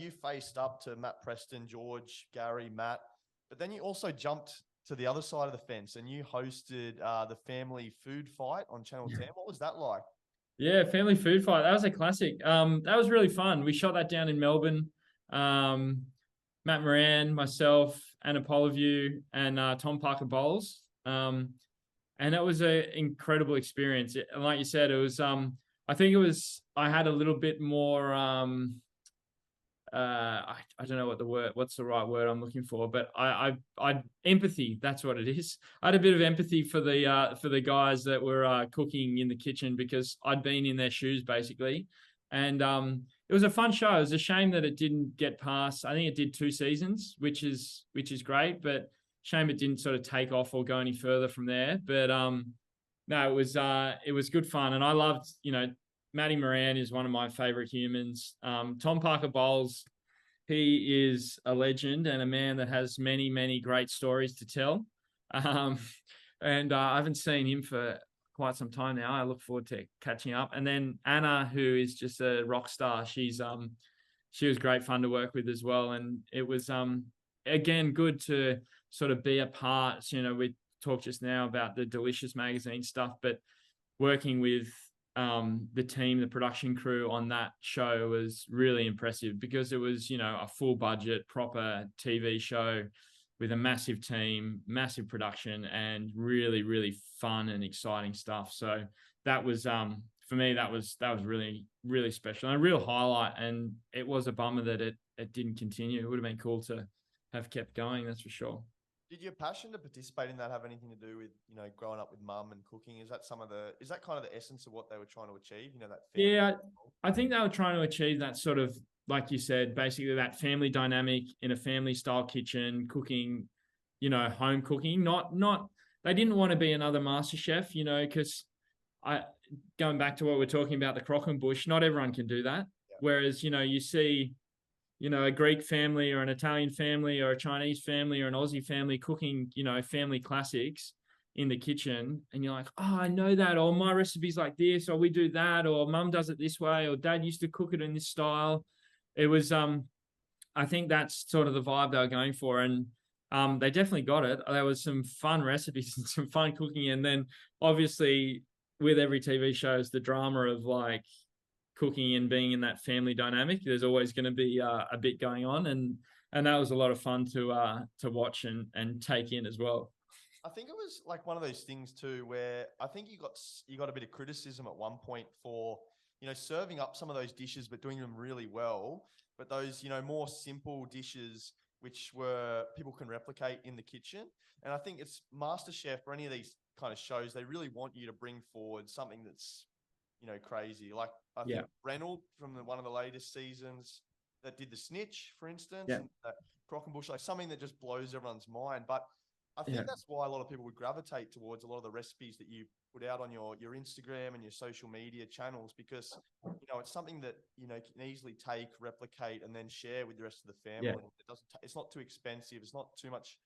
you faced up to Matt Preston, George, Gary, Matt, but then you also jumped to the other side of the fence and you hosted the family food fight on Channel 10. What was that like? Yeah, family food fight. That was a classic. That was really fun. We shot that down in Melbourne. Matt Moran, myself, Anna Poloview, and Tom Parker Bowles. And that was an incredible experience. And like you said, it was. I think it was. I had a little bit more. I don't know what's the right word I'm looking for, but I empathy. That's what it is. I had a bit of empathy for the guys that were cooking in the kitchen because I'd been in their shoes basically, and it was a fun show. It was a shame that it didn't get past. I think it did 2 seasons, which is great, but shame it didn't sort of take off or go any further from there. But no, it was good fun, and I loved, Matty Moran is one of my favorite humans. Tom Parker Bowles, he is a legend and a man that has many, many great stories to tell. And I haven't seen him for quite some time now. I look forward to catching up. And then Anna, who is just a rock star, she was great fun to work with as well. And it was, again, good to sort of be a part. We talked just now about the Delicious magazine stuff, but working with the team, the production crew on that show was really impressive because it was, a full budget, proper TV show with a massive team, massive production, and really, really fun and exciting stuff. So that was, for me, that was really, really special and a real highlight. And it was a bummer that it didn't continue. It would have been cool to have kept going, that's for sure. Did your passion to participate in that have anything to do with, growing up with mum and cooking? Is that kind of the essence of what they were trying to achieve? That family? Yeah, I think they were trying to achieve that sort of, like you said, basically that family dynamic in a family style kitchen, cooking, home cooking. Not they didn't want to be another master chef, because going back to what we're talking about, the Croquembouche, not everyone can do that. Yeah. Whereas, you see, a Greek family or an Italian family or a Chinese family or an Aussie family cooking, family classics in the kitchen, and you're like, oh, I know that, or my recipe's like this, or we do that, or mum does it this way, or dad used to cook it in this style. It was, I think that's sort of the vibe they were going for, and they definitely got it. There was some fun recipes and some fun cooking, and then obviously with every TV show is the drama of like cooking and being in that family dynamic. There's always going to be a bit going on, and that was a lot of fun to watch and take in as well. I think it was like one of those things too, where I think you got a bit of criticism at one point for, serving up some of those dishes, but doing them really well. But those, more simple dishes, which were people can replicate in the kitchen. And I think it's MasterChef or any of these kind of shows, they really want you to bring forward something that's, crazy. Like I think Reynolds from one of the latest seasons that did the snitch, for instance, and Croquembouche, like something that just blows everyone's mind. But I think that's why a lot of people would gravitate towards a lot of the recipes that you put out on your Instagram and your social media channels, because, it's something that, can easily take, replicate, and then share with the rest of the family. Yeah. It's not too expensive. It's not too much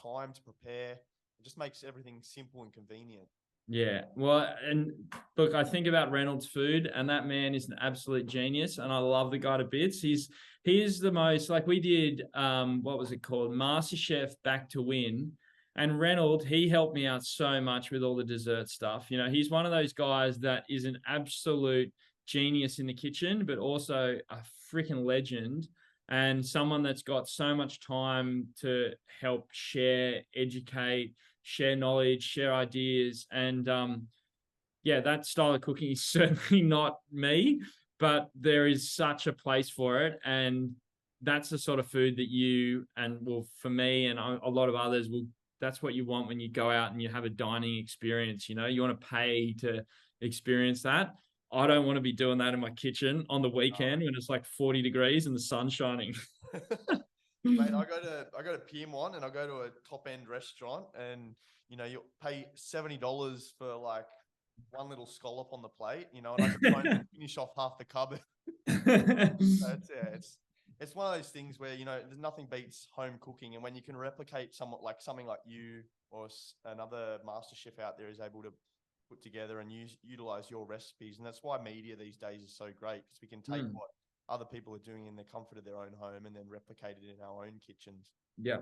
time to prepare. It just makes everything simple and convenient. Yeah, well, and look, I think about Reynolds' food, and that man is an absolute genius, and I love the guy to bits. He's the most, like we did, what was it called? MasterChef Back to Win. And Reynolds, he helped me out so much with all the dessert stuff. He's one of those guys that is an absolute genius in the kitchen, but also a freaking legend and someone that's got so much time to help share, educate, share knowledge, share ideas. And that style of cooking is certainly not me, but there is such a place for it. And that's the sort of food that you, and well, for me and a lot of others, that's what you want when you go out and you have a dining experience. You want to pay to experience that. I don't want to be doing that in my kitchen on the weekend when it's like 40 degrees and the sun's shining. Mate, I go to Piedmont and I go to a top end restaurant, and you'll pay $70 for like one little scallop on the plate, and I can finish off half the cupboard. It's one of those things where there's nothing beats home cooking, and when you can replicate something like you or another master chef out there is able to put together and utilize your recipes, and that's why media these days is so great, because we can take what other people are doing in the comfort of their own home and then replicate it in our own kitchens. Yeah.